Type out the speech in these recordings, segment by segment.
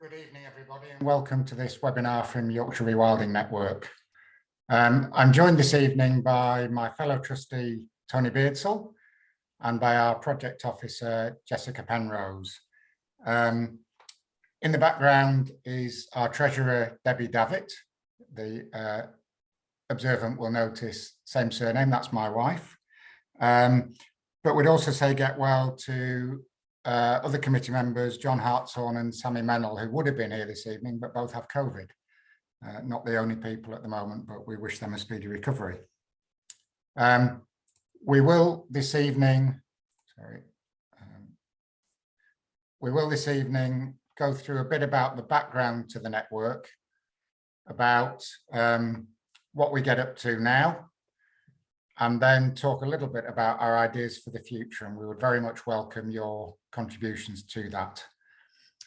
Good evening, everybody, and welcome to this webinar from Yorkshire Rewilding Network. I'm joined this evening by my fellow trustee, Tony Beardsall, and by our project officer, Jessica Penrose. In the background is our treasurer, Debbie Davitt. The observant will notice same surname, that's my wife. But we'd also say get well to other committee members, John Hartshorn and Sammy Mennell, who would have been here this evening, but both have COVID. Not the only people at the moment, but we wish them a speedy recovery. We will this evening go through a bit about the background to the network, about what we get up to now, and then talk a little bit about our ideas for the future. And we would very much welcome your contributions to that.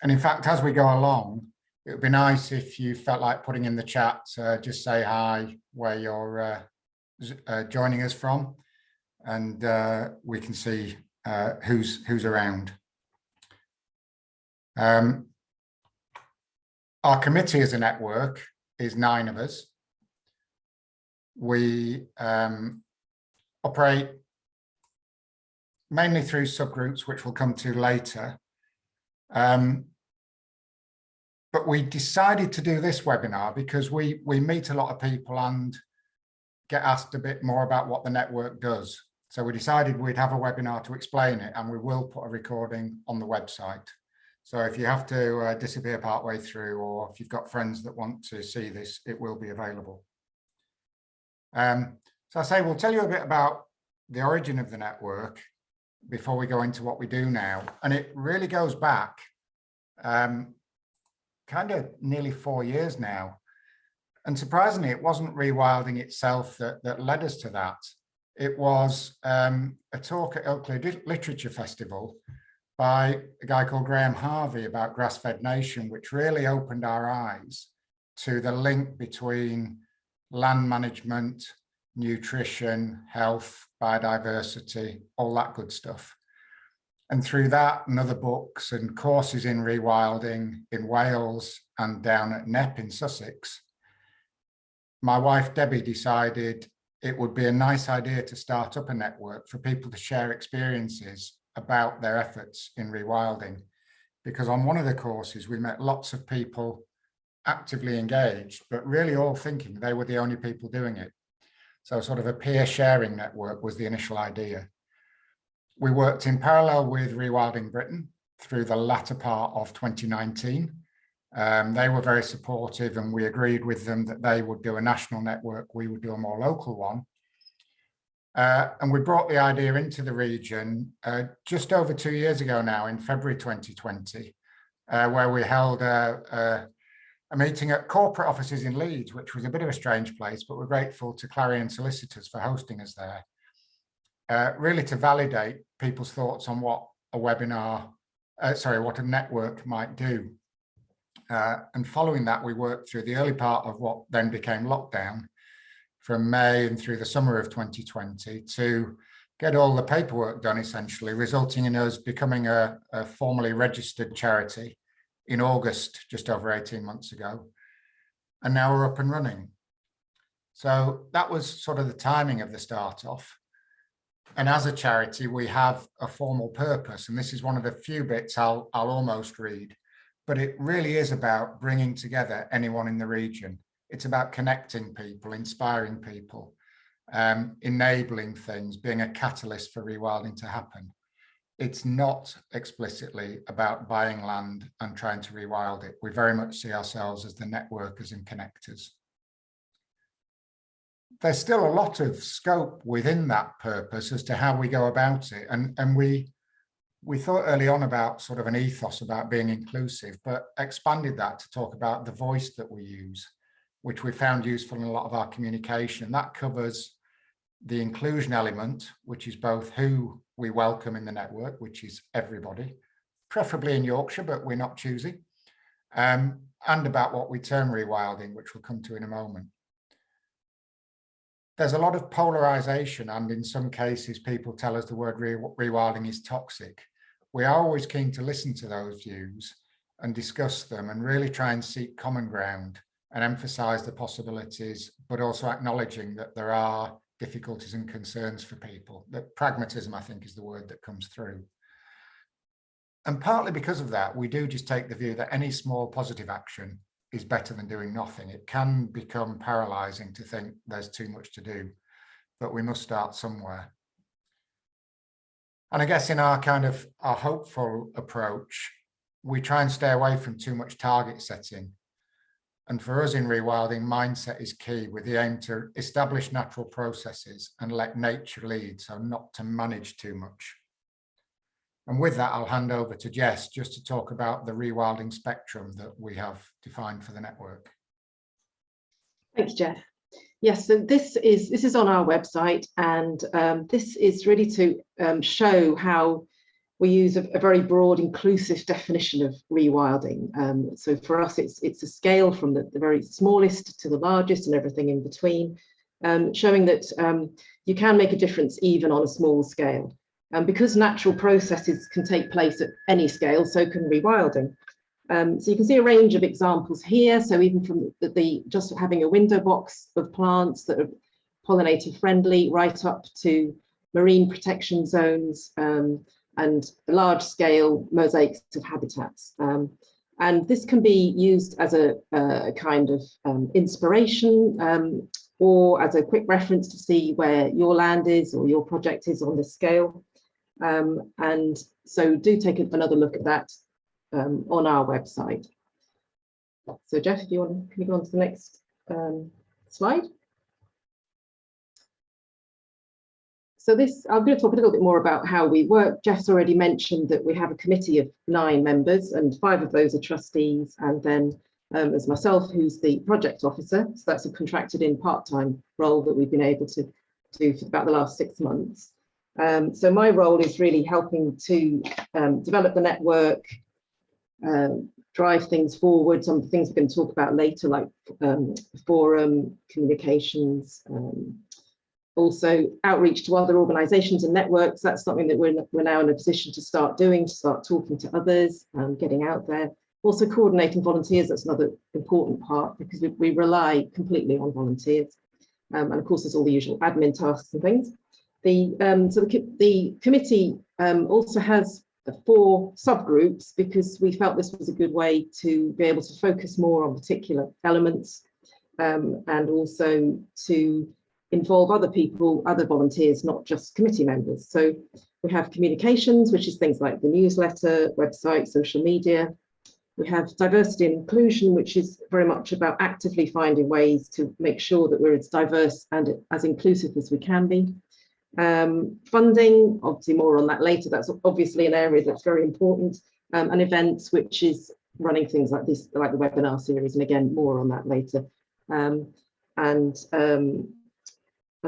And in fact, as we go along, it would be nice if you felt like putting in the chat, just say hi, where you're joining us from, and we can see who's around. Our committee as a network is 9 of us. We operate mainly through subgroups, which we'll come to later. But we decided to do this webinar because we meet a lot of people and get asked a bit more about what the network does. So we decided we'd have a webinar to explain it, and we will put a recording on the website. So if you have to disappear partway through, or if you've got friends that want to see this, it will be available. So I say we'll tell you a bit about the origin of the network before we go into what we do now. And it really goes back kind of nearly 4 years now. And surprisingly, it wasn't rewilding itself that led us to that. It was a talk at Ilkley Literature Festival by a guy called Graham Harvey about grass-fed nation, which really opened our eyes to the link between land management, nutrition, health, biodiversity, all that good stuff. And through that and other books and courses in rewilding in Wales and down at Knepp in Sussex, my wife Debbie decided it would be a nice idea to start up a network for people to share experiences about their efforts in rewilding. Because on one of the courses, we met lots of people actively engaged, but really all thinking they were the only people doing it. So sort of a peer sharing network was the initial idea. We worked in parallel with Rewilding Britain through the latter part of 2019. They were very supportive, and we agreed with them that they would do a national network, we would do a more local one. And we brought the idea into the region just over 2 years ago now, in February 2020, where we held a meeting at corporate offices in Leeds, which was a bit of a strange place, but we're grateful to Clarion Solicitors for hosting us there, really to validate people's thoughts on what a webinar, what a network might do. And following that, we worked through the early part of what then became lockdown from May and through the summer of 2020 to get all the paperwork done, essentially, resulting in us becoming a formally registered charity in August, just over 18 months ago. And now we're up and running. So that was sort of the timing of the start off. And as a charity, we have a formal purpose. And this is one of the few bits I'll almost read, but it really is about bringing together anyone in the region. It's about connecting people, inspiring people, enabling things, being a catalyst for rewilding to happen. It's not explicitly about buying land and trying to rewild it. We very much see ourselves as the networkers and connectors. There's still a lot of scope within that purpose as to how we go about it. And we thought early on about sort of an ethos about being inclusive, but expanded that to talk about the voice that we use, which we found useful in a lot of our communication. That covers the inclusion element, which is both who we welcome in the network, which is everybody, preferably in Yorkshire, but we're not choosy, and about what we term rewilding, which we'll come to in a moment. There's a lot of polarization, and in some cases, people tell us the word rewilding is toxic. We are always keen to listen to those views and discuss them and really try and seek common ground and emphasize the possibilities, but also acknowledging that there are difficulties and concerns for people. That pragmatism, I think, is the word that comes through. And partly because of that, we do just take the view that any small positive action is better than doing nothing. It can become paralyzing to think there's too much to do, but we must start somewhere. And I guess in our hopeful approach, we try and stay away from too much target setting. And for us in rewilding, mindset is key, with the aim to establish natural processes and let nature lead, so not to manage too much. And with that, I'll hand over to Jess just to talk about the rewilding spectrum that we have defined for the network. Thanks, Jeff. Yes, so this is on our website, and this is really to show how we use a very broad, inclusive definition of rewilding. So for us, it's a scale from the very smallest to the largest and everything in between, showing that you can make a difference even on a small scale. Because natural processes can take place at any scale, so can rewilding. So you can see a range of examples here. So even from just having a window box of plants that are pollinator friendly, right up to marine protection zones and large scale mosaics of habitats. And this can be used as a kind of inspiration or as a quick reference to see where your land is or your project is on this scale. And so do take another look at that on our website. So Jeff, if you want, can you go on to the next slide? So I'm going to talk a little bit more about how we work. Jeff's already mentioned that we have a committee of 9 members, and 5 of those are trustees, and then there's myself, who's the project officer. So that's a contracted in part-time role that we've been able to do for about the last 6 months. So my role is really helping to develop the network, drive things forward. Some of the things we're going to talk about later, like forum, communications, also outreach to other organisations and networks. That's something that we're now in a position to start doing, to start talking to others, getting out there. Also coordinating volunteers, that's another important part, because we rely completely on volunteers. And of course, there's all the usual admin tasks and things. The committee also has 4 subgroups, because we felt this was a good way to be able to focus more on particular elements, and also to involve other people, other volunteers, not just committee members. So we have communications, which is things like the newsletter, website, social media. We have diversity and inclusion, which is very much about actively finding ways to make sure that we're as diverse and as inclusive as we can be. Funding, obviously more on that later, that's obviously an area that's very important, and events, which is running things like this, like the webinar series, and again more on that later. And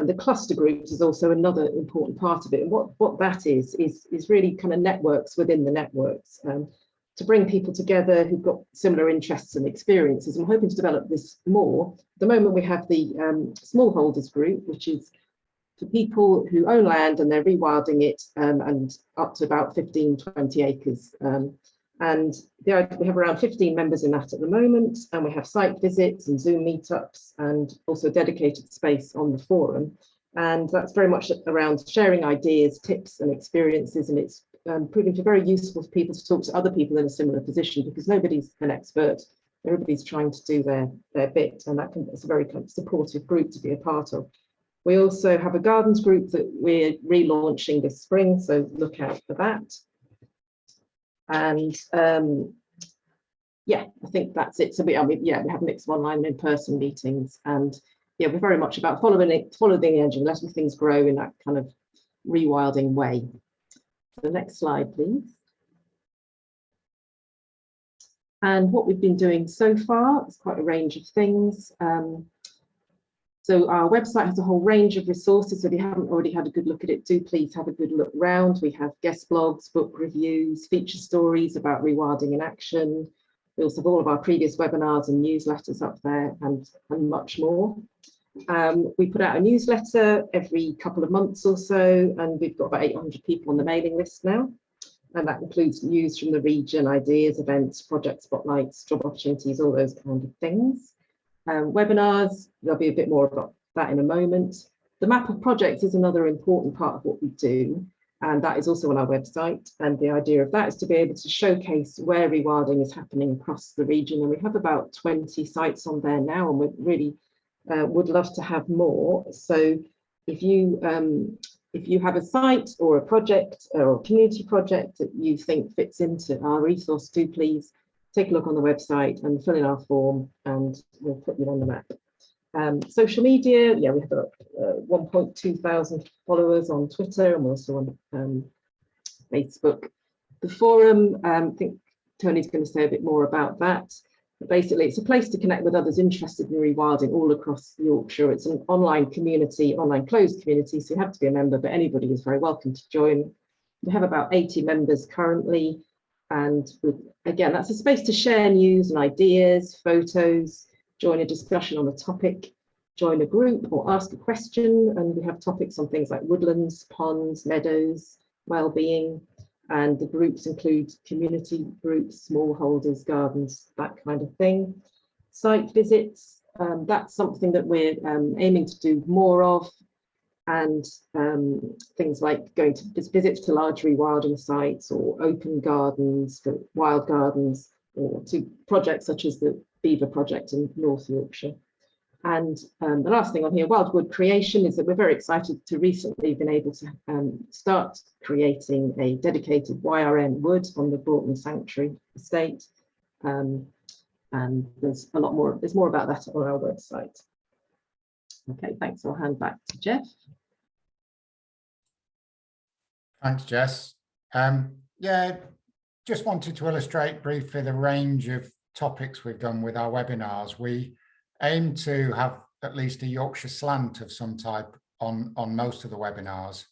the cluster groups is also another important part of it, and what that is really kind of networks within the networks, to bring people together who've got similar interests and experiences. I'm hoping to develop this more. At the moment we have the smallholders group, which is for people who own land and they're rewilding it, and up to about 15-20 acres. And we have around 15 members in that at the moment, and we have site visits and Zoom meetups, and also dedicated space on the forum. And that's very much around sharing ideas, tips and experiences, and it's proving to be very useful for people to talk to other people in a similar position, because nobody's an expert. Everybody's trying to do their bit, and it's a very kind of supportive group to be a part of. We also have a gardens group that we're relaunching this spring, so look out for that. And yeah, I think that's it. So we have mixed online and in-person meetings, and yeah, we're very much about following the engine, letting things grow in that kind of rewilding way. The next slide, please. And what we've been doing so far is quite a range of things. So our website has a whole range of resources. So if you haven't already had a good look at it, do please have a good look round. We have guest blogs, book reviews, feature stories about rewilding in action. We also have all of our previous webinars and newsletters up there, and much more. We put out a newsletter every couple of months or so, and we've got about 800 people on the mailing list now. And that includes news from the region, ideas, events, project spotlights, job opportunities, all those kind of things. Webinars, there'll be a bit more about that in a moment. The map of projects is another important part of what we do, and that is also on our website. And the idea of that is to be able to showcase where rewilding is happening across the region. And we have about 20 sites on there now, and we really would love to have more. So if you have a site or a project or a community project that you think fits into our resource, do please take a look on the website and fill in our form, and we'll put you on the map. Social media, yeah, we have about 1.2 thousand followers on Twitter, and we're also on Facebook. The forum, I think Tony's going to say a bit more about that. But basically, it's a place to connect with others interested in rewilding all across Yorkshire. It's an online community, online closed community, so you have to be a member, but anybody is very welcome to join. We have about 80 members currently, and again, that's a space to share news and ideas, photos, join a discussion on a topic, join a group or ask a question. And we have topics on things like woodlands, ponds, meadows, well-being, and the groups include community groups, smallholders, gardens, that kind of thing. Site visits, that's something that we're aiming to do more of, and things like going to visits to large rewilding sites or open gardens, for wild gardens, or to projects such as the Beaver Project in North Yorkshire. And the last thing on here, Wildwood Creation, is that we're very excited to recently been able to start creating a dedicated YRN wood on the Broughton Sanctuary estate. And there's a lot more, there's more about that on our website. Okay, thanks. I'll hand back to Jeff. Thanks, Jess. Yeah, just wanted to illustrate briefly the range of topics we've done with our webinars. We aim to have at least a Yorkshire slant of some type on most of the webinars.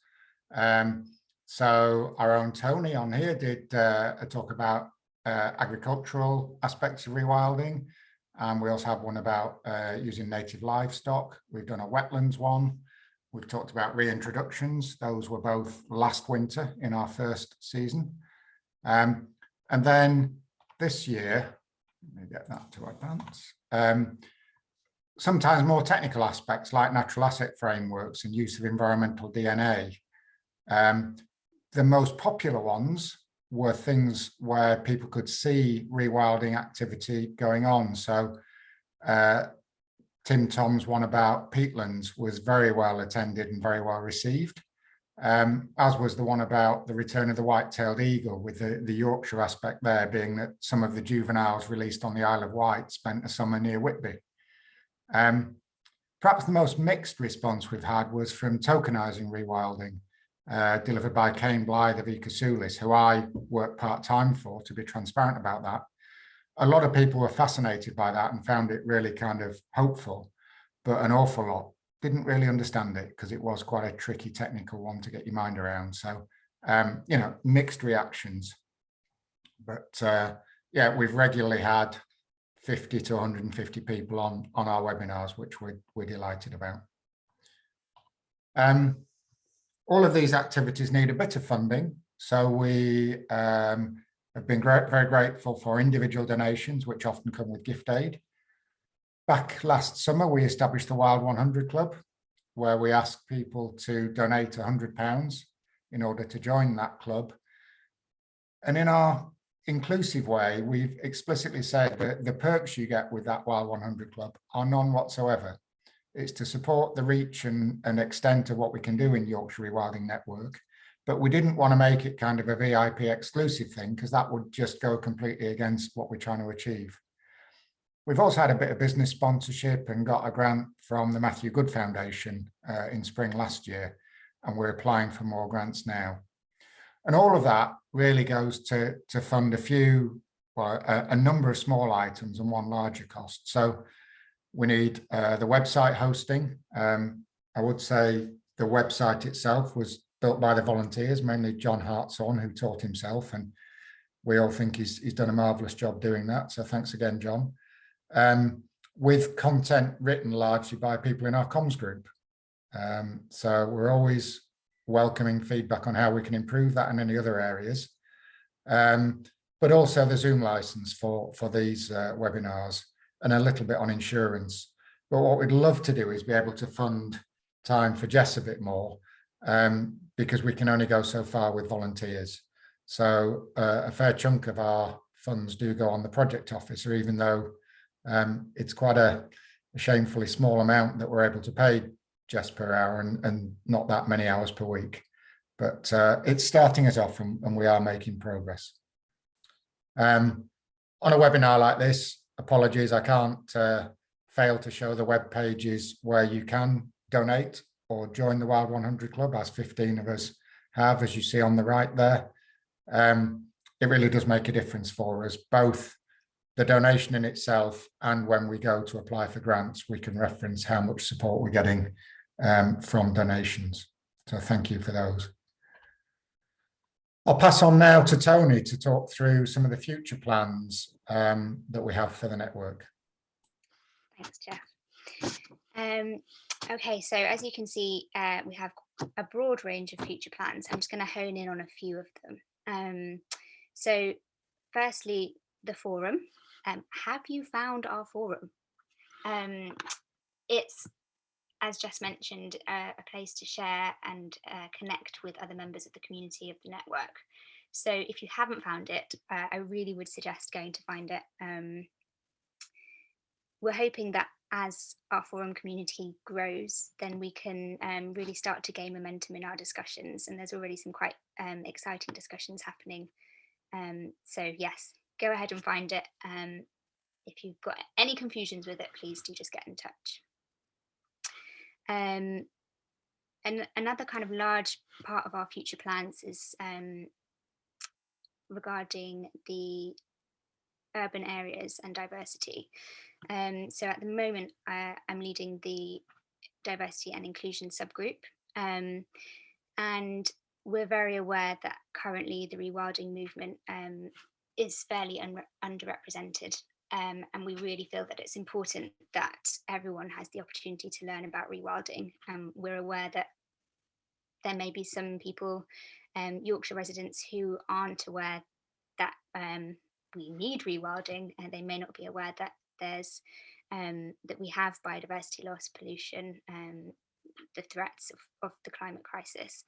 So our own Tony on here did a talk about agricultural aspects of rewilding, and we also have one about using native livestock. We've done a wetlands one. We've talked about reintroductions. Those were both last winter in our first season. And then this year, let me get that to advance. Sometimes more technical aspects like natural asset frameworks and use of environmental DNA. The most popular ones were things where people could see rewilding activity going on. So Tim Tom's one about peatlands was very well attended and very well received, as was the one about the return of the white-tailed eagle, with the Yorkshire aspect there being that some of the juveniles released on the Isle of Wight spent a summer near Whitby. Perhaps the most mixed response we've had was from tokenising rewilding, delivered by Kane Blythe of Ecosoulis, who I work part-time for, to be transparent about that. A lot of people were fascinated by that and found it really kind of hopeful, but an awful lot didn't really understand it because it was quite a tricky technical one to get your mind around. So, you know, mixed reactions. But yeah, we've regularly had 50 to 150 people on our webinars, which we're delighted about. All of these activities need a bit of funding. So we have been very grateful for individual donations, which often come with gift aid. Back last summer, we established the Wild 100 Club, where we asked people to donate £100 in order to join that club. And in our inclusive way, we've explicitly said that the perks you get with that Wild 100 Club are none whatsoever. It's to support the reach and extent of what we can do in Yorkshire Rewilding Network. But we didn't want to make it kind of a VIP exclusive thing, because that would just go completely against what we're trying to achieve. We've also had a bit of business sponsorship and got a grant from the Matthew Good Foundation in spring last year, and we're applying for more grants now. And all of that really goes to fund a number of small items and one larger cost. So we need the website hosting. I would say the website itself was built by the volunteers, mainly John Hartshorn, who taught himself, and we all think he's done a marvellous job doing that. So thanks again, John. With content written largely by people in our comms group. So we're always welcoming feedback on how we can improve that and any other areas. but also the Zoom license for these webinars, and a little bit on insurance. But what we'd love to do is be able to fund time for Jess a bit more, because we can only go so far with volunteers. So a fair chunk of our funds do go on the project officer, even though it's quite a shamefully small amount that we're able to pay Jess per hour, and not that many hours per week. But it's starting us off, and we are making progress. On a webinar like this, apologies, I can't fail to show the web pages where you can donate or join the Wild 100 Club, as 15 of us have, as you see on the right there. It really does make a difference for us, both the donation in itself, and when we go to apply for grants, we can reference how much support we're getting from donations. So thank you for those. I'll pass on now to Tony to talk through some of the future plans that we have for the network. Thanks, Jeff. Okay, so as you can see, we have a broad range of future plans. I'm just going to hone in on a few of them. So firstly, the forum. Have you found our forum? It's, as Jess mentioned, a place to share and connect with other members of the community of the network. So if you haven't found it, I really would suggest going to find it. We're hoping that as our forum community grows, then we can really start to gain momentum in our discussions. And there's already some quite exciting discussions happening. So yes, go ahead and find it. If you've got any confusions with it, please do just get in touch. And another kind of large part of our future plans is regarding the urban areas and diversity. So at the moment, I'm leading the diversity and inclusion subgroup, and we're very aware that currently the rewilding movement is fairly underrepresented. And we really feel that it's important that everyone has the opportunity to learn about rewilding. We're aware that there may be some people, Yorkshire residents, who aren't aware that we need rewilding, and they may not be aware that there's that we have biodiversity loss, pollution, the threats of the climate crisis.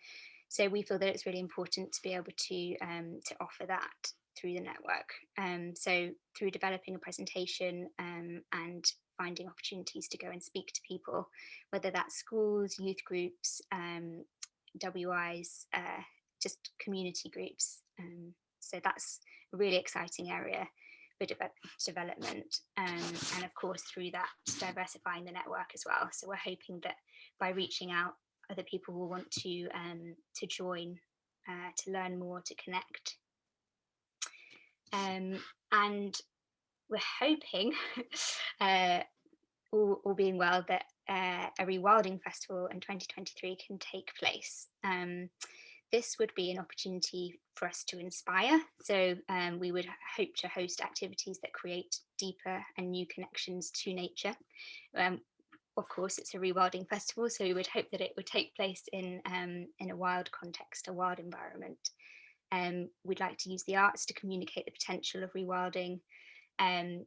So we feel that it's really important to be able to offer that through the network. So through developing a presentation and finding opportunities to go and speak to people, whether that's schools, youth groups, WIs, just community groups. So that's a really exciting area for development, and of course through that diversifying the network as well. So we're hoping that by reaching out, other people will want to join, to learn more, to connect. And we're hoping, all being well, that a rewilding festival in 2023 can take place. This would be an opportunity for us to inspire. So we would hope to host activities that create deeper and new connections to nature. Of course, it's a rewilding festival, so we would hope that it would take place in a wild context, a wild environment. We'd like to use the arts to communicate the potential of rewilding. And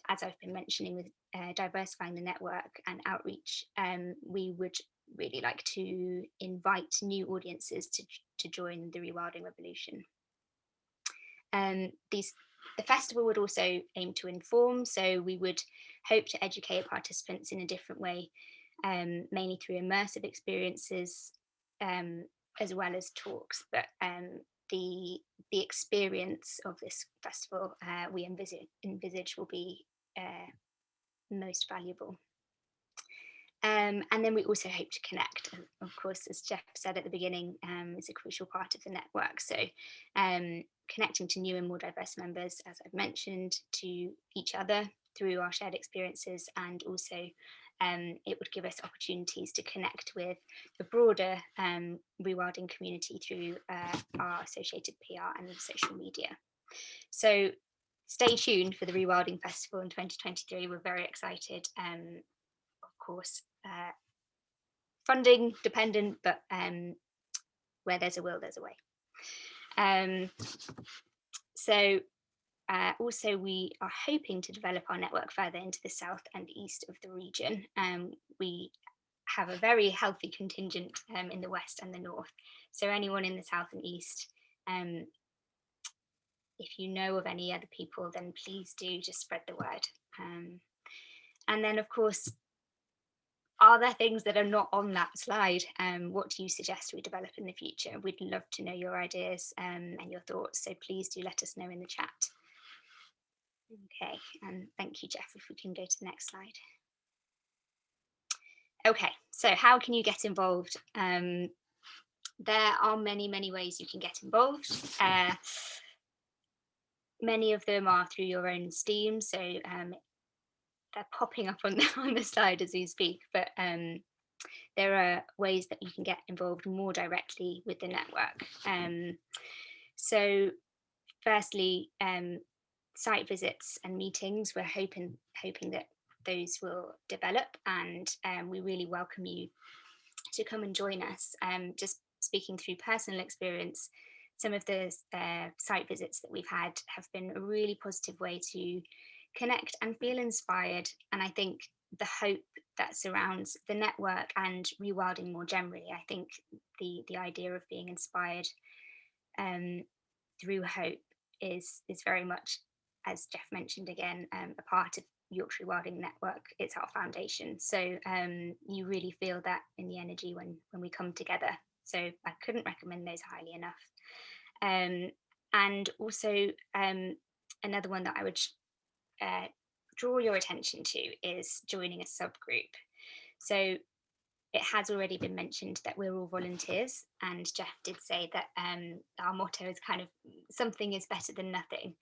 as I've been mentioning with diversifying the network and outreach, we would really like to invite new audiences to join the rewilding revolution. The festival would also aim to inform, so we would hope to educate participants in a different way, mainly through immersive experiences as well as talks. But the experience of this festival we envisage will be most valuable. And then we also hope to connect. And of course, as Jeff said at the beginning, is a crucial part of the network. So connecting to new and more diverse members, as I've mentioned, to each other through our shared experiences, and also it would give us opportunities to connect with the broader rewilding community through our associated PR and social media. So stay tuned for the Rewilding Festival in 2023. We're very excited. Of course, funding dependent, but where there's a will, there's a way. So also, we are hoping to develop our network further into the south and east of the region. We have a very healthy contingent in the west and the north. So anyone in the south and east, if you know of any other people, then please do just spread the word. And then, of course, are there things that are not on that slide? What do you suggest we develop in the future? We'd love to know your ideas and your thoughts. So please do let us know in the chat. Okay, and thank you, Jeff. If we can go to the next slide. Okay, so how can you get involved? There are many ways you can get involved. Many of them are through your own Steam, so they're popping up on the slide as we speak, but there are ways that you can get involved more directly with the network. So firstly, site visits and meetings, we're hoping that those will develop, and we really welcome you to come and join us. Just speaking through personal experience, some of the site visits that we've had have been a really positive way to connect and feel inspired. And I think the hope that surrounds the network and rewilding more generally, I think the idea of being inspired through hope is very much, as Jeff mentioned again, a part of Yorkshire Rewilding Network. It's our foundation. So you really feel that in the energy when we come together. So I couldn't recommend those highly enough. And also another one that I would draw your attention to is joining a subgroup. So it has already been mentioned that we're all volunteers, and Jeff did say that our motto is kind of something is better than nothing.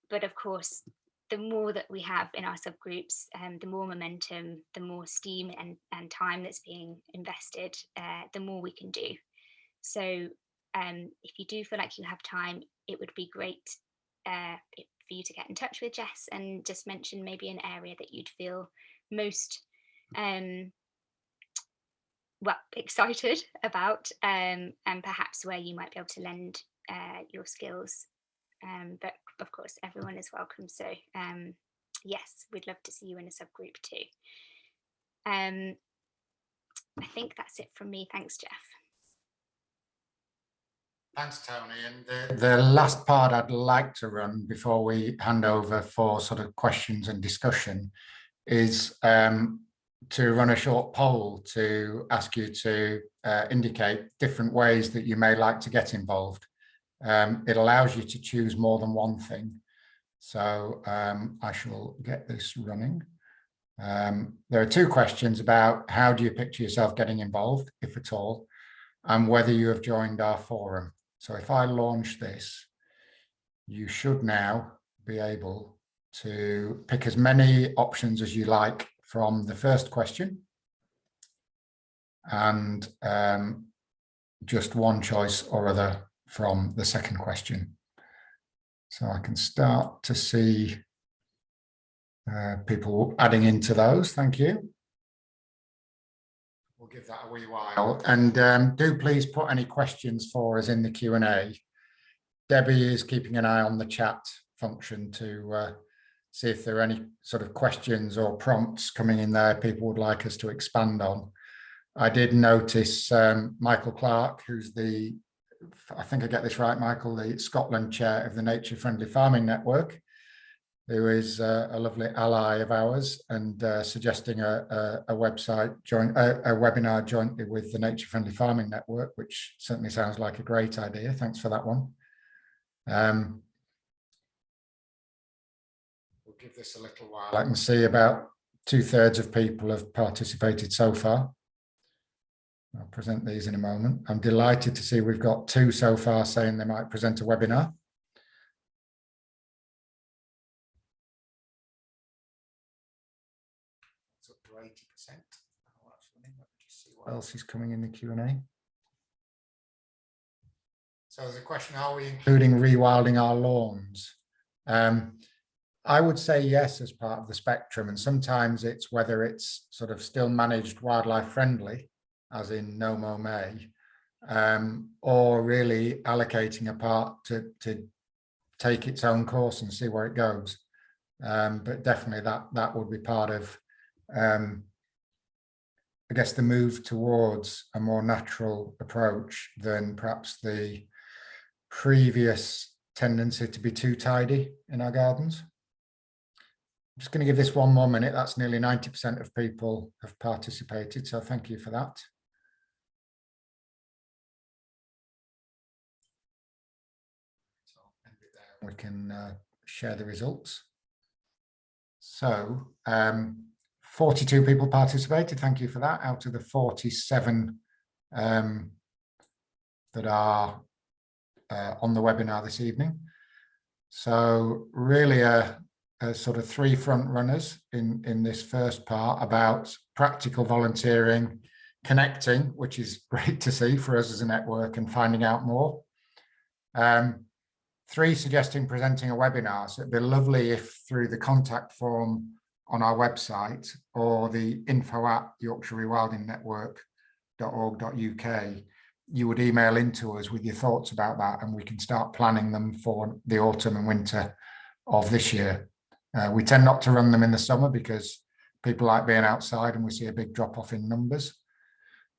But of course, the more that we have in our subgroups, the more momentum, the more steam and time that's being invested, the more we can do. So if you do feel like you have time, it would be great for you to get in touch with Jess and just mention maybe an area that you'd feel most excited about, and perhaps where you might be able to lend your skills. But of course, everyone is welcome. So yes, we'd love to see you in a subgroup too. I think that's it from me. Thanks, Jeff. Thanks, Tony. And the last part I'd like to run before we hand over for sort of questions and discussion is to run a short poll to ask you to indicate different ways that you may like to get involved. It allows you to choose more than one thing. So I shall get this running. There are two questions about how do you picture yourself getting involved, if at all, and whether you have joined our forum. So if I launch this, you should now be able to pick as many options as you like from the first question, and just one choice or other from the second question. So I can start to see people adding into those. Thank you. We'll give that a wee while. And do please put any questions for us in the Q&A. Debbie is keeping an eye on the chat function to see if there are any sort of questions or prompts coming in there people would like us to expand on. I did notice Michael Clark, who's the, I think I get this right, Michael, the Scotland chair of the Nature Friendly Farming Network, who is a lovely ally of ours, and suggesting a webinar jointly with the Nature Friendly Farming Network, which certainly sounds like a great idea. Thanks for that one. We'll give this a little while. I can see about 2/3 of people have participated so far. I'll present these in a moment. I'm delighted to see we've got 2 so far saying they might present a webinar. It's up to 80%. Let me just see what else is coming in the Q&A. So there's a question, are we including rewilding our lawns? I would say yes, as part of the spectrum, and sometimes it's whether it's sort of still managed wildlife friendly, as in no mow may, or really allocating a part to take its own course and see where it goes. But definitely that would be part of, I guess, the move towards a more natural approach than perhaps the previous tendency to be too tidy in our gardens. I'm just going to give this one more minute. That's nearly 90% of people have participated, so thank you for that. So we can share the results. So 42 people participated. Thank you for that, out of the 47 that are on the webinar this evening. So really a sort of 3 front runners in this first part about practical volunteering, connecting, which is great to see for us as a network, and finding out more. 3 suggesting presenting a webinar. So it'd be lovely if through the contact form on our website or the info@yorkshireRewildingNetwork.org.uk, you would email into us with your thoughts about that, and we can start planning them for the autumn and winter of this year. We tend not to run them in the summer because people like being outside and we see a big drop off in numbers.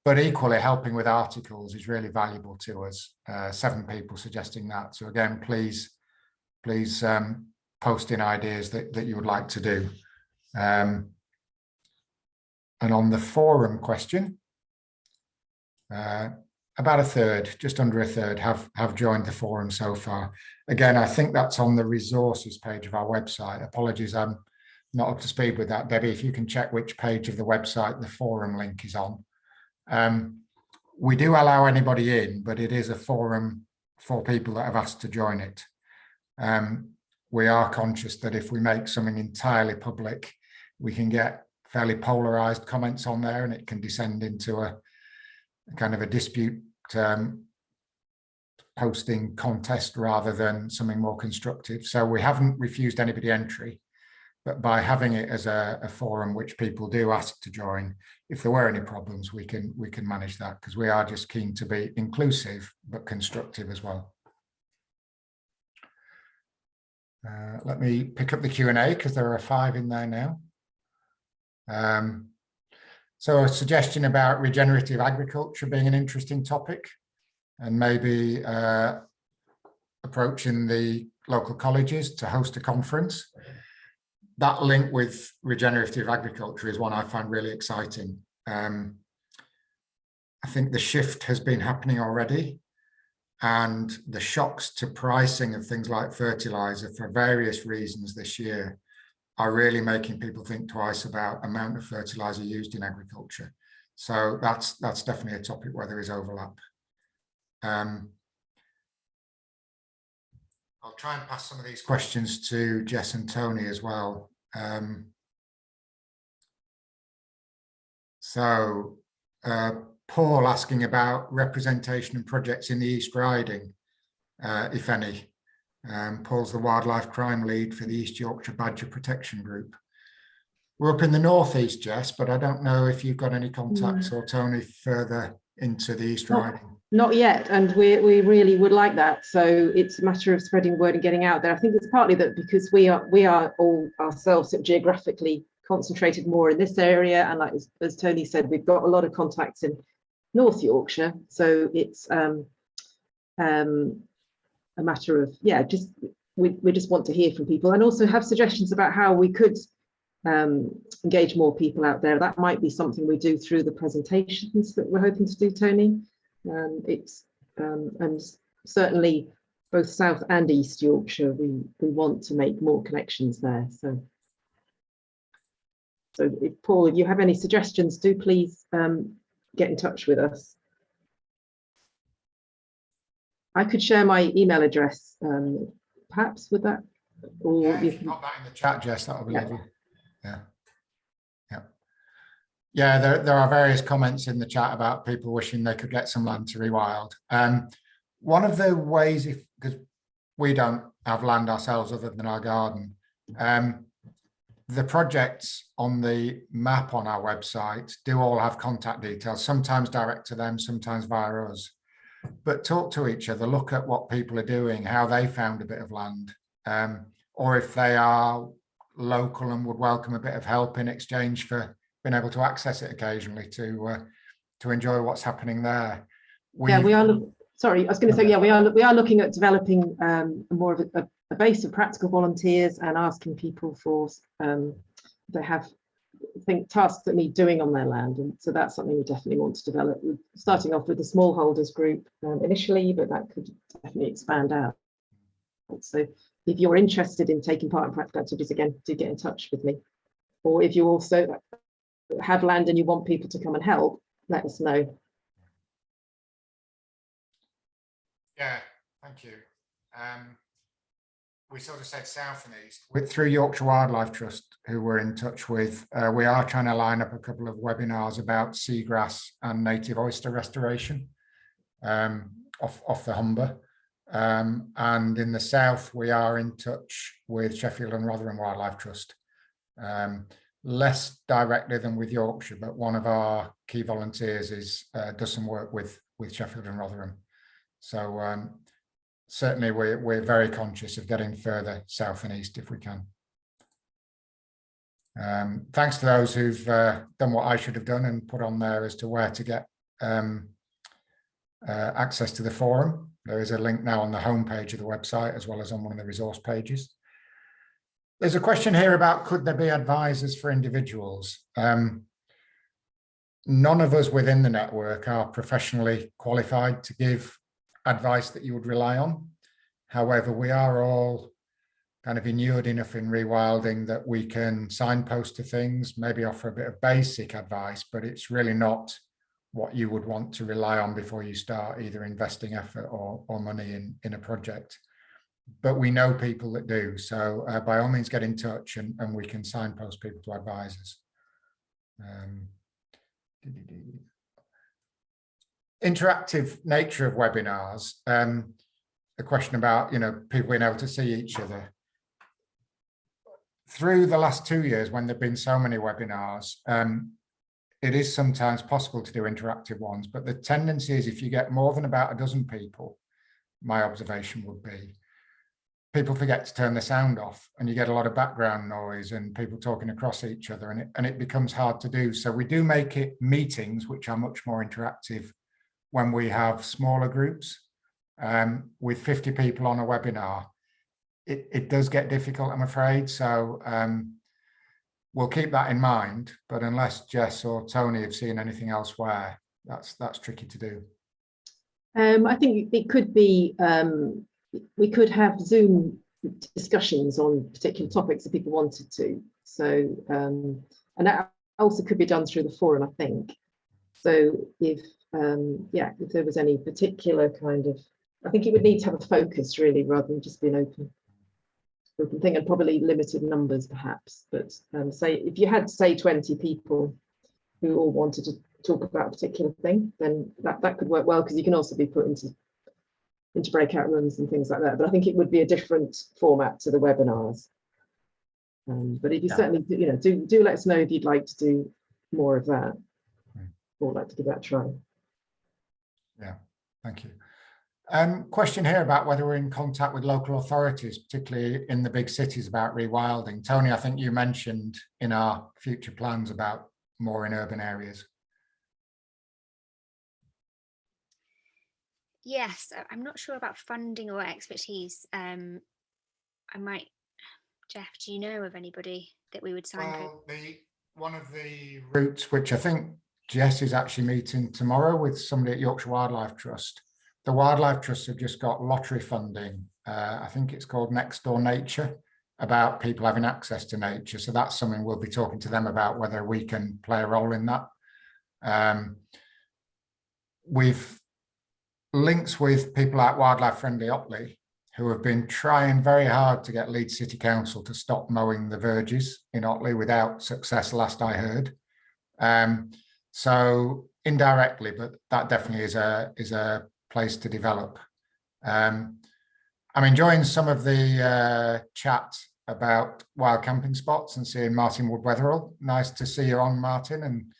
But equally, helping with articles is really valuable to us. 7 people suggesting that. So again, please post in ideas that you would like to do. And on the forum question, about a third, just under a third, have joined the forum so far. Again, I think that's on the resources page of our website. Apologies, I'm not up to speed with that. Debbie, if you can check which page of the website the forum link is on. We do allow anybody in, but it is a forum for people that have asked to join it. We are conscious that if we make something entirely public, we can get fairly polarized comments on there, and it can descend into a kind of a dispute posting contest rather than something more constructive. So we haven't refused anybody entry, but by having it as a forum which people do ask to join, if there were any problems, we can manage that, because we are just keen to be inclusive but constructive as well. Let me pick up the Q&A because there are 5 in there now. So a suggestion about regenerative agriculture being an interesting topic, and maybe approaching the local colleges to host a conference. That link with regenerative agriculture is one I find really exciting. I think the shift has been happening already, and the shocks to pricing of things like fertilizer for various reasons this year are really making people think twice about amount of fertilizer used in agriculture. So that's definitely a topic where there is overlap. I'll try and pass some of these questions to Jess and Tony as well. Paul asking about representation and projects in the East Riding, if any. Paul's the wildlife crime lead for the East Yorkshire Badger Protection Group. We're up in the northeast, Jess, but I don't know if you've got any contacts or Tony further into the East Riding. Not yet, and we really would like that. So it's a matter of spreading word and getting out there. I think it's partly that because we are all ourselves geographically concentrated more in this area, and like as Tony said, we've got a lot of contacts in North Yorkshire. So it's a matter of we just want to hear from people, and also have suggestions about how we could engage more people out there. That might be something we do through the presentations that we're hoping to do, Tony. And certainly both South and East Yorkshire, we want to make more connections there. So if Paul, if you have any suggestions, do please get in touch with us. I could share my email address, perhaps, with that. Or yeah, you can put that in the chat, Jess, that would be lovely. Yeah, there are various comments in the chat about people wishing they could get some land to rewild. One of the ways, because we don't have land ourselves other than our garden, the projects on the map on our website do all have contact details, sometimes direct to them, sometimes via us. but talk to each other, look at what people are doing, how they found a bit of land, or if they are local and would welcome a bit of help in exchange for being able to access it occasionally to enjoy what's happening there. Yeah, we are. Sorry, I was going to say, yeah, we are looking at developing more of a base of practical volunteers and asking people for they have tasks that need doing on their land, and so that's something we definitely want to develop. We're starting off with the smallholders group initially, but that could definitely expand out. So if you're interested in taking part in practical activities, again, do get in touch with me. Or if you also have land and you want people to come and help, let us know. Yeah, thank you. We sort of said south and east. Through Yorkshire Wildlife Trust, who we're in touch with, we are trying to line up a couple of webinars about seagrass and native oyster restoration off the Humber. And in the south, we are in touch with Sheffield and Rotherham Wildlife Trust. Less directly than with Yorkshire, but one of our key volunteers does some work with Sheffield and Rotherham. So certainly we're very conscious of getting further south and east if we can. Thanks to those who've done what I should have done and put on there as to where to get access to the forum. There is a link now on the homepage of the website as well as on one of the resource pages. There's a question here about could there be advisors for individuals? None of us within the network are professionally qualified to give advice that you would rely on. However, we are all kind of inured enough in rewilding that we can signpost to things, maybe offer a bit of basic advice, but it's really not what you would want to rely on before you start either investing effort or money in a project. But we know people that do. So by all means, get in touch and we can signpost people to advisors. Interactive nature of webinars. A question about, people being able to see each other. Through the last 2 years, when there've been so many webinars, it is sometimes possible to do interactive ones, but the tendency is if you get more than about a dozen people, my observation would be, people forget to turn the sound off and you get a lot of background noise and people talking across each other and it becomes hard to do. So we do make it meetings, which are much more interactive when we have smaller groups. With 50 people on a webinar, it does get difficult, I'm afraid. So we'll keep that in mind, but unless Jess or Tony have seen anything elsewhere, that's tricky to do. I think it could be, we could have Zoom discussions on particular topics if people wanted to. So, and that also could be done through the forum, I think. So if there was any particular kind of, I think it would need to have a focus really, rather than just be an open thing, and probably limited numbers perhaps. But say if you had, say, 20 people who all wanted to talk about a particular thing, then that could work well, because you can also be put into breakout rooms and things like that. But I think it would be a different format to the webinars. But if you certainly do let us know if you'd like to do more of that, or like to give that a try. Yeah, thank you. Question here about whether we're in contact with local authorities, particularly in the big cities, about rewilding. Tony, I think you mentioned in our future plans about more in urban areas. Yes, I'm not sure about funding or expertise. I might, Jeff, do you know of anybody that we would sign? Well, one of the routes, which I think Jess is actually meeting tomorrow with somebody at Yorkshire Wildlife Trust. The Wildlife Trust have just got lottery funding. I think it's called Next Door Nature, about people having access to nature. So that's something we'll be talking to them about, whether we can play a role in that. We've links with people at Wildlife Friendly Otley, who have been trying very hard to get Leeds City Council to stop mowing the verges in Otley, without success, last I heard. So indirectly, but that definitely is a place to develop. I'm enjoying some of the chat about wild camping spots and seeing Martin Wood-Wetherill. Nice to see you on, Martin. And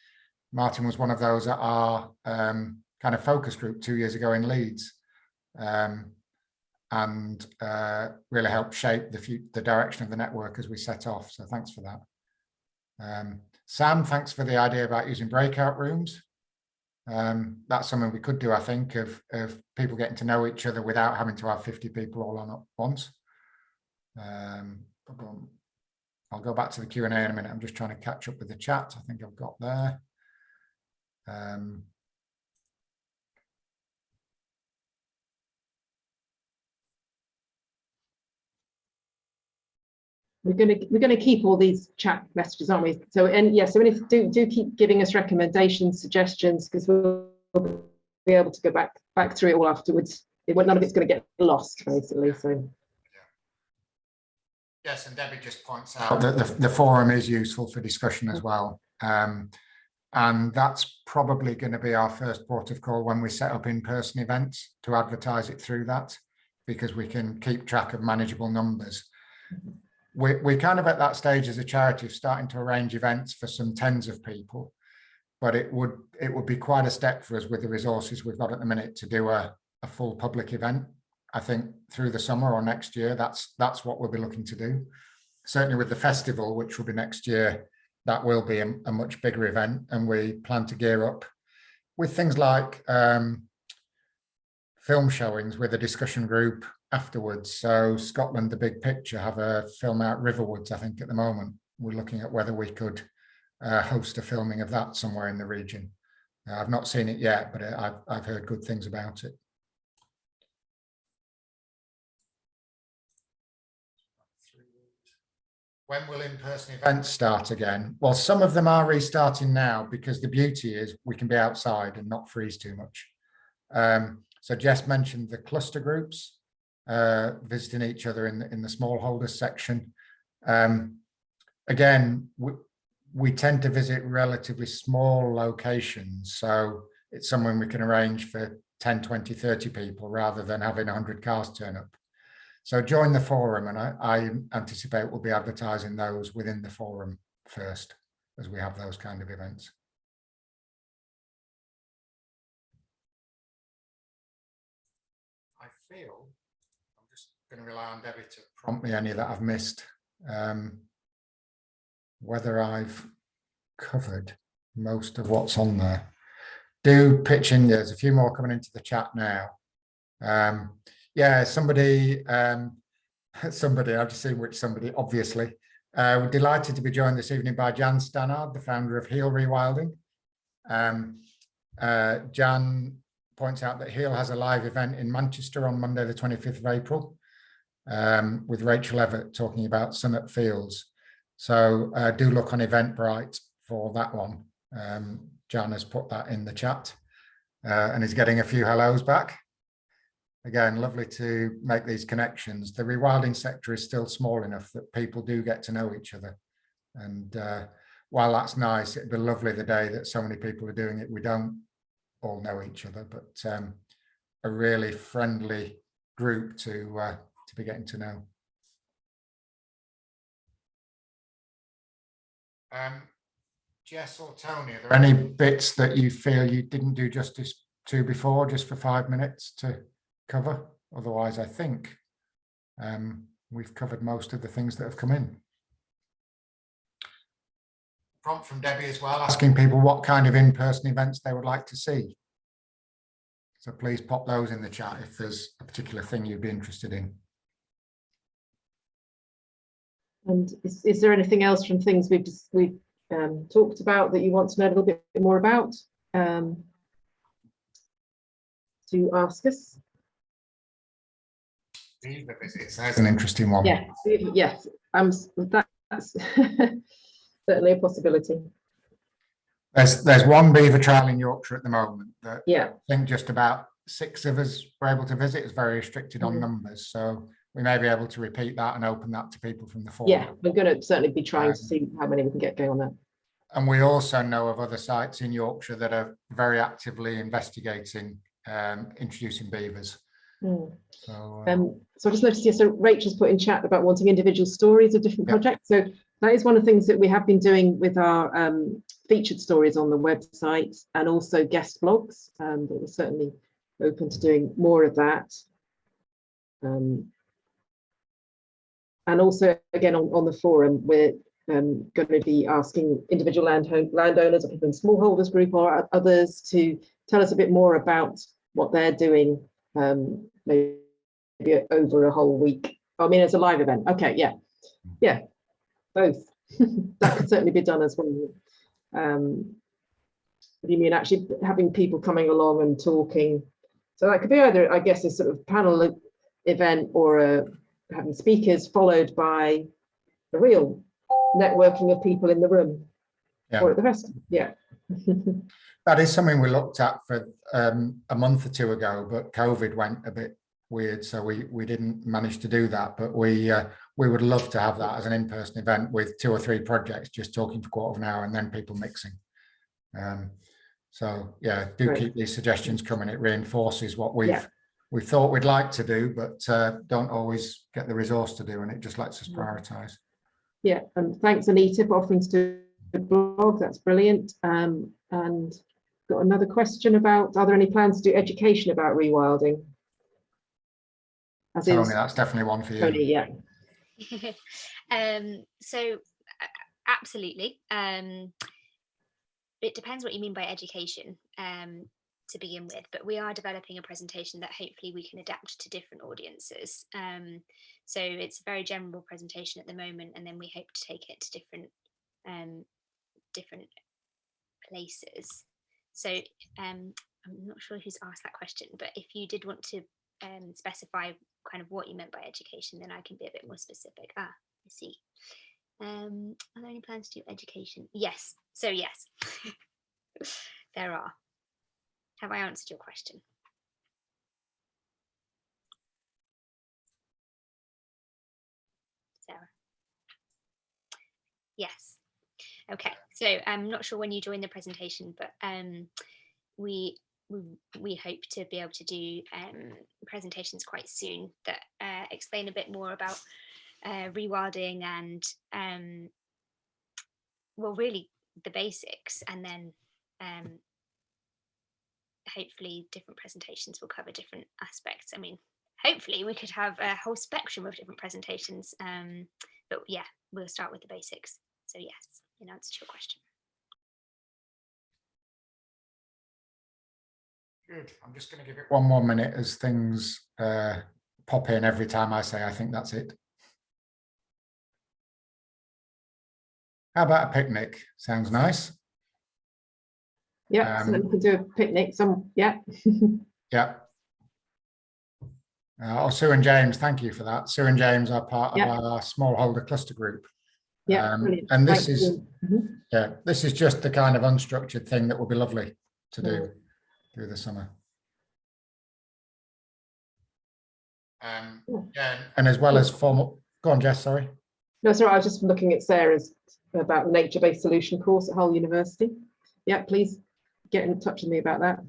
Martin was one of those at our kind of focus group 2 years ago in Leeds, and really helped shape the direction of the network as we set off. So thanks for that. Sam, thanks for the idea about using breakout rooms. That's something we could do, I think, of people getting to know each other without having to have 50 people all on at once. I'll go back to the Q&A in a minute. I'm just trying to catch up with the chat. I think I've got there. We're going to keep all these chat messages, aren't we? So, and yeah, so if do keep giving us recommendations, suggestions, because we'll be able to go back through it all afterwards. None of it's going to get lost, basically. So. Yes, and Debbie just points out that the forum is useful for discussion as well. And that's probably going to be our first port of call when we set up in-person events, to advertise it through that, because we can keep track of manageable numbers. We're kind of at that stage as a charity of starting to arrange events for some tens of people, but it would be quite a step for us with the resources we've got at the minute to do a full public event. I think through the summer or next year, that's what we'll be looking to do. Certainly with the festival, which will be next year, that will be a much bigger event, and we plan to gear up with things like film showings with a discussion group afterwards. So Scotland, the Big Picture, have a film out Riverwoods, I think, at the moment. We're looking at whether we could host a filming of that somewhere in the region. I've not seen it yet, but I've heard good things about it. When will in-person events start again? Well, some of them are restarting now, because the beauty is we can be outside and not freeze too much. So Jess mentioned the cluster groups, visiting each other in the smallholders section. Again, we tend to visit relatively small locations, so it's something we can arrange for 10, 20, 30 people rather than having 100 cars turn up. So join the forum, and I anticipate we'll be advertising those within the forum first as we have those kind of events. I feel I'm just going to rely on Debbie to prompt me any that I've missed. Whether I've covered most of what's on there. Do pitch in. There's a few more coming into the chat now. Yeah, somebody, I've just seen which somebody, obviously. We're delighted to be joined this evening by Jan Stannard, the founder of Heel Rewilding. Jan points out that Heel has a live event in Manchester on Monday, the 25th of April, with Rachel Everett talking about Summit Fields. So do look on Eventbrite for that one. Jan has put that in the chat and is getting a few hellos back. Again, lovely to make these connections. The rewilding sector is still small enough that people do get to know each other. And while that's nice, it'd be lovely the day that so many people are doing it, we don't all know each other, but a really friendly group to be getting to know. Jess or Tony, are there any bits that you feel you didn't do justice to before, just for 5 minutes to cover? Otherwise, I think we've covered most of the things that have come in. Prompt from Debbie as well, asking people what kind of in-person events they would like to see. So please pop those in the chat if there's a particular thing you'd be interested in. And is there anything else from things we've talked about that you want to know a little bit more about, to ask us? Beaver visits, there's an interesting one. Yeah, yes, that's certainly a possibility. There's one beaver trial in Yorkshire at the moment that I think just about 6 of us were able to visit. It's very restricted on numbers, so we may be able to repeat that and open that to people from the forum. Yeah, we're going to certainly be trying to see how many we can get going on that. And we also know of other sites in Yorkshire that are very actively investigating introducing beavers. So I just noticed here, so Rachel's put in chat about wanting individual stories of different projects. So that is one of the things that we have been doing with our featured stories on the website and also guest blogs. But we're certainly open to doing more of that. And also, again, on the forum, we're going to be asking individual landowners or people in smallholders group or others to tell us a bit more about what they're doing, maybe over a whole week. I mean, it's a live event. Okay, yeah, both. That could certainly be done as well. What do you mean, actually having people coming along and talking? So that could be either, I guess, a sort of panel event or having speakers followed by a real networking of people in the room or at the festival. Yeah. That is something we looked at for a month or two ago, but COVID went a bit weird, so we didn't manage to do that. But we would love to have that as an in-person event with 2 or 3 projects, just talking for a quarter of an hour and then people mixing. So yeah, do keep these suggestions coming. It reinforces what we thought we'd like to do, but don't always get the resource to do, and it just lets us prioritize. Yeah, and thanks Anita for offering to do the blog. That's brilliant. And got another question about, are there any plans to do education about rewilding? Tony, that's definitely one for you. Tony, yeah. So absolutely. It depends what you mean by education to begin with, but we are developing a presentation that hopefully we can adapt to different audiences. So it's a very general presentation at the moment, and then we hope to take it to different places. So I'm not sure who's asked that question, but if you did want to specify kind of what you meant by education, then I can be a bit more specific. I see. Are there any plans to do education? Yes. So yes, there are. Have I answered your question? Sarah? Yes. Okay. So I'm not sure when you join the presentation, but we hope to be able to do presentations quite soon that explain a bit more about rewilding and well, really the basics, and then hopefully different presentations will cover different aspects. I mean, hopefully we could have a whole spectrum of different presentations, but yeah, we'll start with the basics. So yes, in answer to your question. Good. I'm just going to give it one more minute as things pop in every time I say I think that's it. How about a picnic? Sounds nice. Yeah, so we could do a picnic. Yeah. Yeah. Sue and James, thank you for that. Sue and James are part of our smallholder cluster group. Yeah, and this is this is just the kind of unstructured thing that will be lovely to do through the summer. Yeah, and as well as formal. Go on, Jess. Sorry. No, sorry. I was just looking at Sarah's about the nature-based solution course at Hull University. Yeah, please get in touch with me about that.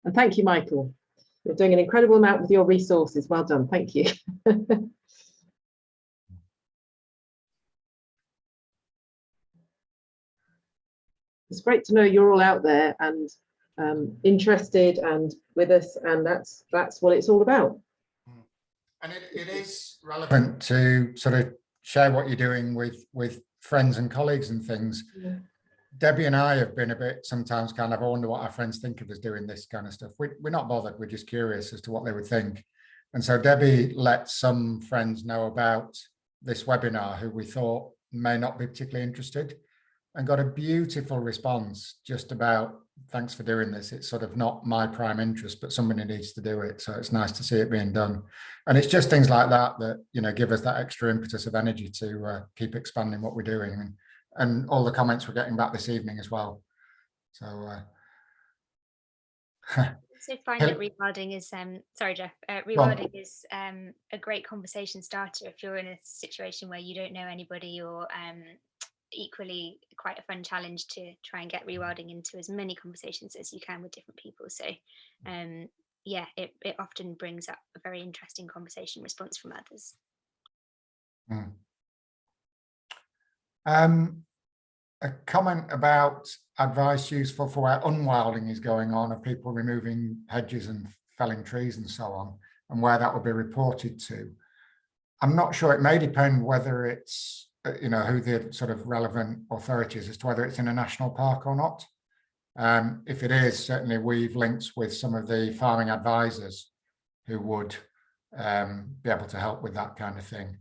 And thank you, Michael. You're doing an incredible amount with your resources. Well done. Thank you. It's great to know you're all out there and interested and with us, and that's what it's all about. And it is relevant to sort of share what you're doing with friends and colleagues and things. Yeah. Debbie and I have been a bit sometimes kind of, I wonder what our friends think of us doing this kind of stuff. We're not bothered. We're just curious as to what they would think. And so Debbie let some friends know about this webinar who we thought may not be particularly interested, and got a beautiful response just about, thanks for doing this. It's sort of not my prime interest, but somebody needs to do it. So it's nice to see it being done. And it's just things like that that, you know, give us that extra impetus of energy to keep expanding what we're doing. And all the comments we're getting back this evening as well. So also find that rewilding is sorry Jeff, rewilding is a great conversation starter if you're in a situation where you don't know anybody, or equally quite a fun challenge to try and get rewilding into as many conversations as you can with different people. So yeah, it often brings up a very interesting conversation response from others. a comment about advice useful for where unwilding is going on, of people removing hedges and felling trees and so on, and where that will be reported to. I'm not sure. It may depend whether it's, you know, who the sort of relevant authority is as to whether it's in a national park or not. If it is, certainly we've linked with some of the farming advisors who would be able to help with that kind of thing.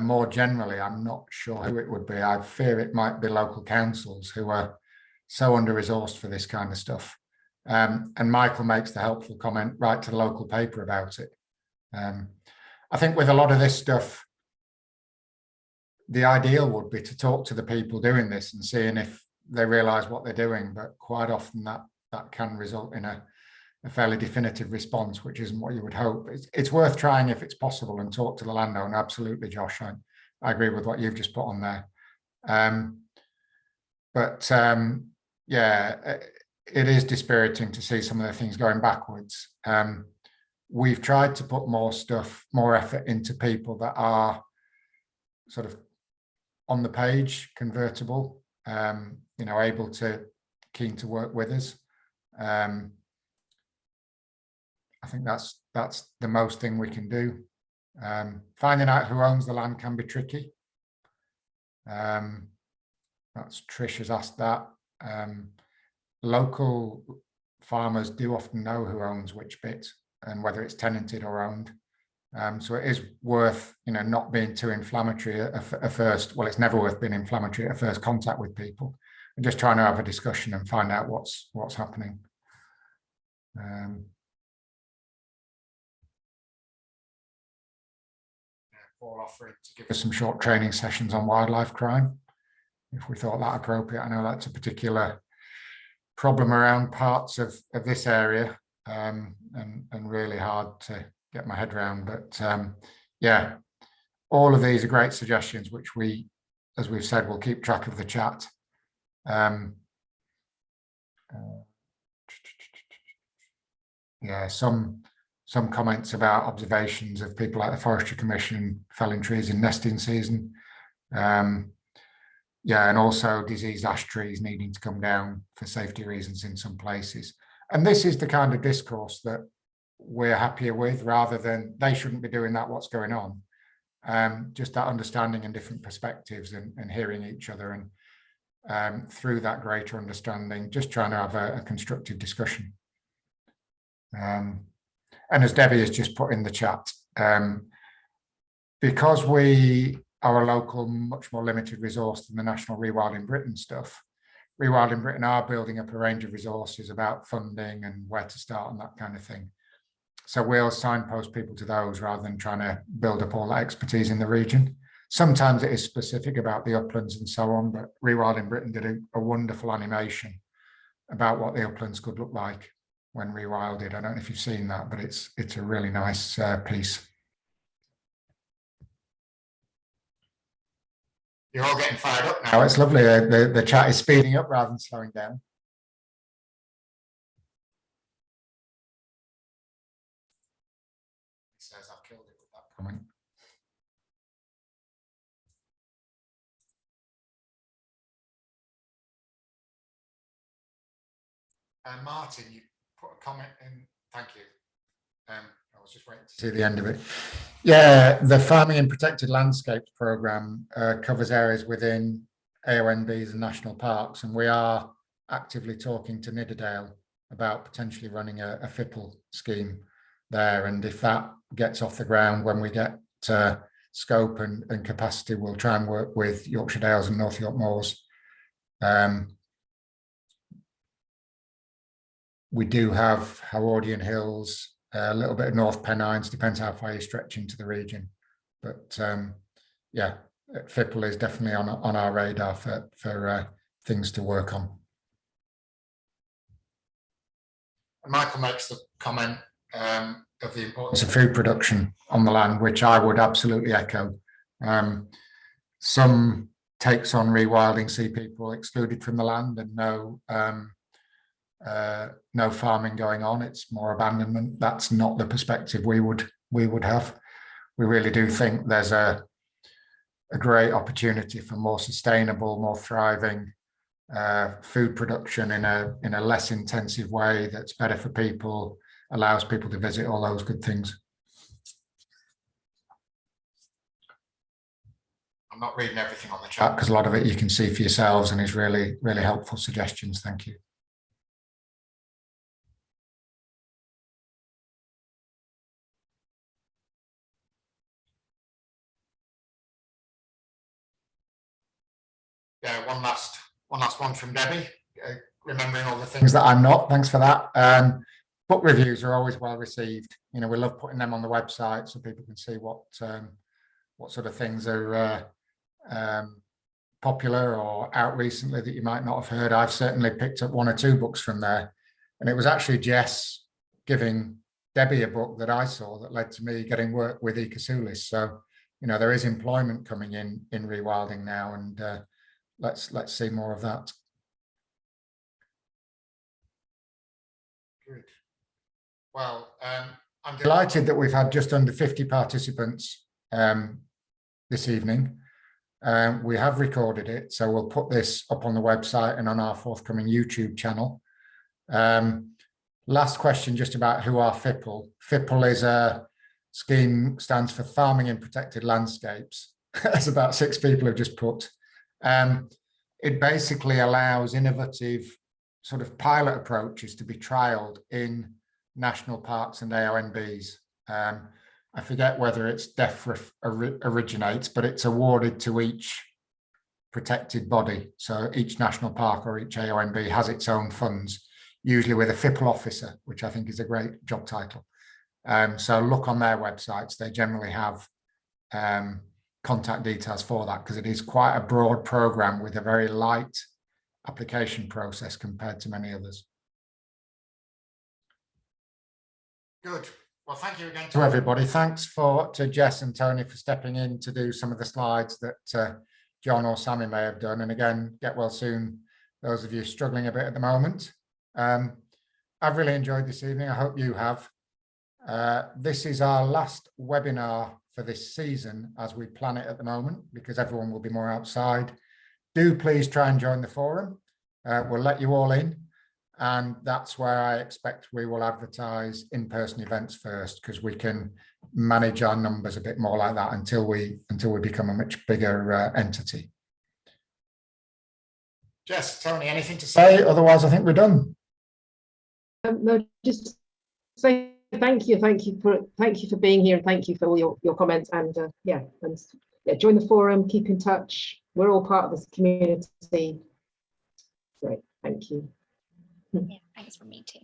More generally, I'm not sure who it would be. I fear it might be local councils who are so under-resourced for this kind of stuff. And Michael makes the helpful comment, write to the local paper about it. I think with a lot of this stuff, the ideal would be to talk to the people doing this and seeing if they realise what they're doing, but quite often that can result in a fairly definitive response, which isn't what you would hope. It's worth trying if it's possible and talk to the landowner. Absolutely, Josh. I agree with what you've just put on there. Yeah, it is dispiriting to see some of the things going backwards. We've tried to put more effort into people that are sort of on the page, convertible, you know, keen to work with us. I think that's the most thing we can do. Finding out who owns the land can be tricky. That's Trish has asked that. Local farmers do often know who owns which bit and whether it's tenanted or owned. So it is worth, you know, not being too inflammatory at first. Well, it's never worth being inflammatory at first contact with people, and just trying to have a discussion and find out what's happening. Paul offering to give us some short training sessions on wildlife crime, if we thought that appropriate. I know that's a particular problem around parts of this area, and really hard to get my head around. But yeah, all of these are great suggestions, which we, as we've said, will keep track of the chat. Yeah, some comments about observations of people like the Forestry Commission felling trees in nesting season. Yeah, and also diseased ash trees needing to come down for safety reasons in some places. And this is the kind of discourse that we're happier with, rather than they shouldn't be doing that, what's going on. Just that understanding and different perspectives and hearing each other, and through that greater understanding, just trying to have a constructive discussion. And as Debbie has just put in the chat, because we are a local, much more limited resource than the National Rewilding Britain stuff, Rewilding Britain are building up a range of resources about funding and where to start and that kind of thing. So we'll signpost people to those rather than trying to build up all that expertise in the region. Sometimes it is specific about the uplands and so on, but Rewilding Britain did a wonderful animation about what the uplands could look like when rewilded. I don't know if you've seen that, but it's a really nice piece. You're all getting fired up now. It's lovely. The chat is speeding up rather than slowing down. He says I've killed it with that comment. Martin, you put a comment in. Thank you. I was just waiting to see the end of it. Yeah, the Farming in Protected Landscapes programme covers areas within AONBs and national parks, and we are actively talking to Nidderdale about potentially running a FIPL scheme there. And if that gets off the ground, when we get scope and capacity, we'll try and work with Yorkshire Dales and North York Moors. We do have Howardian Hills, a little bit of North Pennines, depends how far you stretch into the region. But yeah, FIPL is definitely on our radar for things to work on. Michael makes the comment of the importance of food production on the land, which I would absolutely echo. Some takes on rewilding see people excluded from the land and no farming going on. It's more abandonment. That's not the perspective we would have. We really do think there's a great opportunity for more sustainable, more thriving food production in a less intensive way that's better for people, allows people to visit, all those good things. I'm not reading everything on the chat because a lot of it you can see for yourselves and is really, really helpful suggestions. Thank you. Yeah, one last one from Debbie, remembering all the things that I'm not. Thanks for that. Book reviews are always well received. You know, we love putting them on the website so people can see what sort of things are popular or out recently that you might not have heard. I've certainly picked up 1 or 2 books from there, and it was actually Jess giving Debbie a book that I saw that led to me getting work with Ecosoulis. So, you know, there is employment coming in rewilding now, and let's see more of that. Good. Well, I'm delighted that we've had just under 50 participants this evening. We have recorded it, so we'll put this up on the website and on our forthcoming YouTube channel. Last question, just about who are FIPL. FIPL is a scheme, stands for Farming in Protected Landscapes. That's about 6 people have just put. It basically allows innovative sort of pilot approaches to be trialed in national parks and AONBs. I forget whether it's DEFRA originates, but it's awarded to each protected body. So each national park or each AONB has its own funds, usually with a FIPL officer, which I think is a great job title. So look on their websites. They generally have contact details for that, because it is quite a broad program with a very light application process compared to many others. Good. Well, thank you again to everybody. Thanks to Jess and Tony for stepping in to do some of the slides that John or Sammy may have done. And again, get well soon, those of you struggling a bit at the moment. I've really enjoyed this evening. I hope you have. This is our last webinar for this season as we plan it at the moment, because everyone will be more outside. Do please try and join the forum. We'll let you all in. And that's where I expect we will advertise in-person events first, because we can manage our numbers a bit more like that until we become a much bigger entity. Jess, Tony, anything to say? Otherwise, I think we're done. No, just say thank you for being here, and thank you for all your comments. And yeah, join the forum, keep in touch. We're all part of this community. Great, thank you. Yeah, thanks for me too.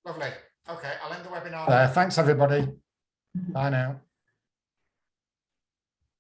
Lovely. Okay, I'll end the webinar there. Thanks, everybody. Bye now.